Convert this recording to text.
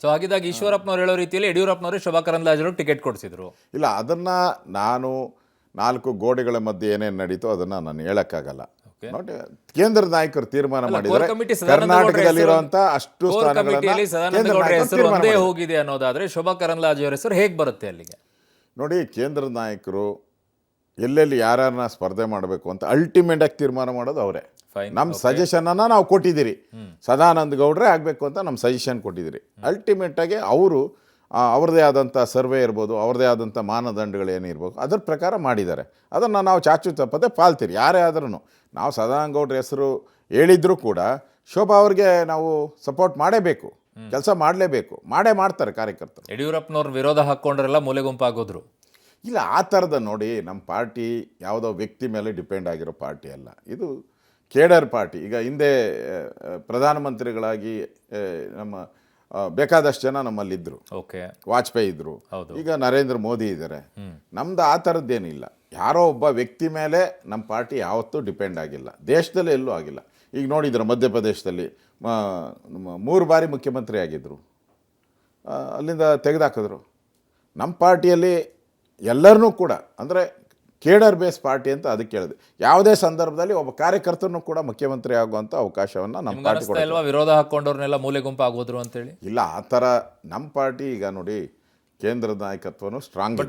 So ಹಾಗಿದ್ದಾಗ ಈಶ್ವರಪ್ಪನವ್ರು ಹೇಳೋ ರೀತಿಯಲ್ಲಿ ಯಡಿಯೂರಪ್ಪನವರೇ ಶೋಭಾ ಕರಂದ್ಲಾಜೆ ಟಿಕೆಟ್ ಕೊಡಿಸಿದ್ರು. ಇಲ್ಲ, ಅದನ್ನು ನಾನು 4 ಗೋಡೆಗಳ ಮಧ್ಯೆ ಏನೇನು ನಡೀತೋ ಅದನ್ನು ನಾನು ಹೇಳೋಕ್ಕಾಗಲ್ಲ. ನೋಡಿ, ಕೇಂದ್ರದ ನಾಯಕರು ತೀರ್ಮಾನ ಮಾಡಿದರೆ ಕರ್ನಾಟಕದಲ್ಲಿರುವಂಥ ಅಷ್ಟು ಕಮಿಟಿಯಲ್ಲಿ ಸದಾನಂದ ಗೌಡ್ರ ಹೆಸರು ಒಂದೇ ಸ್ಥಾನಗಳನ್ನು ಹೋಗಿದೆ ಅನ್ನೋದಾದ್ರೆ ಶೋಭಾ ಕರಂದ್ಲಾಜೆ ಅವರ ಹೆಸರು ಹೇಗೆ ಬರುತ್ತೆ ಅಲ್ಲಿಗೆ? ನೋಡಿ, ಕೇಂದ್ರದ ನಾಯಕರು ಎಲ್ಲೆಲ್ಲಿ ಯಾರ್ಯಾರನ್ನ ಸ್ಪರ್ಧೆ ಮಾಡಬೇಕು ಅಂತ ಅಲ್ಟಿಮೇಟಾಗಿ ತೀರ್ಮಾನ ಮಾಡೋದು ಅವರೇ. ನಮ್ಮ ಸಜೆಷನನ್ನು ನಾವು ಕೊಟ್ಟಿದ್ದೀರಿ, ಸದಾನಂದ ಗೌಡ್ರೆ ಆಗಬೇಕು ಅಂತ ನಮ್ಮ ಸಜೆಷನ್ ಕೊಟ್ಟಿದ್ದೀರಿ. ಅಲ್ಟಿಮೇಟಾಗಿ ಅವರು ಅವ್ರದ್ದೇ ಆದಂಥ ಸರ್ವೆ ಇರ್ಬೋದು, ಅವ್ರದ್ದೇ ಆದಂಥ ಮಾನದಂಡಗಳೇನಿರ್ಬೋದು ಅದ್ರ ಪ್ರಕಾರ ಮಾಡಿದ್ದಾರೆ. ಅದನ್ನು ನಾವು ಚಾಚು ತಪ್ಪದೆ ಪಾಲ್ತೀರಿ. ಯಾರೇ ಆದ್ರೂ ನಾವು ಸದಾನಂದ ಗೌಡ್ರ ಹೆಸರು ಹೇಳಿದರೂ ಕೂಡ ಶೋಭಾ ಅವ್ರಿಗೆ ನಾವು ಸಪೋರ್ಟ್ ಮಾಡಲೇಬೇಕು, ಕೆಲಸ ಮಾಡಲೇಬೇಕು, ಮಾಡ್ತಾರೆ ಕಾರ್ಯಕರ್ತರು. ಯಡಿಯೂರಪ್ಪನವ್ರ ವಿರೋಧ ಹಾಕ್ಕೊಂಡ್ರೆಲ್ಲ ಮೂಲೆ ಗುಂಪಾಗೋದ್ರು. ಇಲ್ಲ, ಆ ಥರದ ನೋಡಿ, ನಮ್ಮ ಪಾರ್ಟಿ ಯಾವುದೋ ವ್ಯಕ್ತಿ ಮೇಲೆ ಡಿಪೆಂಡ್ ಆಗಿರೋ ಪಾರ್ಟಿ ಅಲ್ಲ, ಇದು ಕೇಡರ್ ಪಾರ್ಟಿ. ಈಗ ಹಿಂದೆ ಪ್ರಧಾನಮಂತ್ರಿಗಳಾಗಿ ನಮ್ಮ ಬೇಕಾದಷ್ಟು ಜನ ನಮ್ಮಲ್ಲಿದ್ದರು. ಓಕೆ, ವಾಜಪೇಯಿ ಇದ್ದರು, ಈಗ ನರೇಂದ್ರ ಮೋದಿ ಇದ್ದಾರೆ. ನಮ್ದು ಆ ಥರದ್ದೇನಿಲ್ಲ. ಯಾರೋ ಒಬ್ಬ ವ್ಯಕ್ತಿ ಮೇಲೆ ನಮ್ಮ ಪಾರ್ಟಿ ಯಾವತ್ತೂ ಡಿಪೆಂಡ್ ಆಗಿಲ್ಲ, ದೇಶದಲ್ಲೇ ಎಲ್ಲೂ ಆಗಿಲ್ಲ. ಈಗ ನೋಡಿದ್ರು ಮಧ್ಯಪ್ರದೇಶದಲ್ಲಿ 3 ಬಾರಿ ಮುಖ್ಯಮಂತ್ರಿ ಆಗಿದ್ದರು, ಅಲ್ಲಿಂದ ತೆಗೆದುಹಾಕಿದ್ರು. ನಮ್ಮ ಪಾರ್ಟಿಯಲ್ಲಿ ಎಲ್ಲರನ್ನೂ ಕೂಡ ಅಂದರೆ ಕೇಡರ್ ಬೇಸ್ ಪಾರ್ಟಿ ಅಂತ ಅದಕ್ಕೆ ಹೇಳಿದೆ. ಯಾವುದೇ ಸಂದರ್ಭದಲ್ಲಿ ಒಬ್ಬ ಕಾರ್ಯಕರ್ತನೂ ಕೂಡ ಮುಖ್ಯಮಂತ್ರಿ ಆಗುವಂಥ ಅವಕಾಶವನ್ನು ನಮ್ಮ ಪಾರ್ಟಿ ಕೊಡುತ್ತೆ. ವಿರೋಧ ಹಾಕ್ಕೊಂಡವ್ರನ್ನೆಲ್ಲ ಮೂಲೆ ಗುಂಪಾಗೋದ್ರು ಅಂತೇಳಿ ಇಲ್ಲ, ಆ ಥರ ನಮ್ಮ ಪಾರ್ಟಿ ಈಗ ನೋಡಿ ಕೇಂದ್ರದ ನಾಯಕತ್ವನೂ ಸ್ಟ್ರಾಂಗ್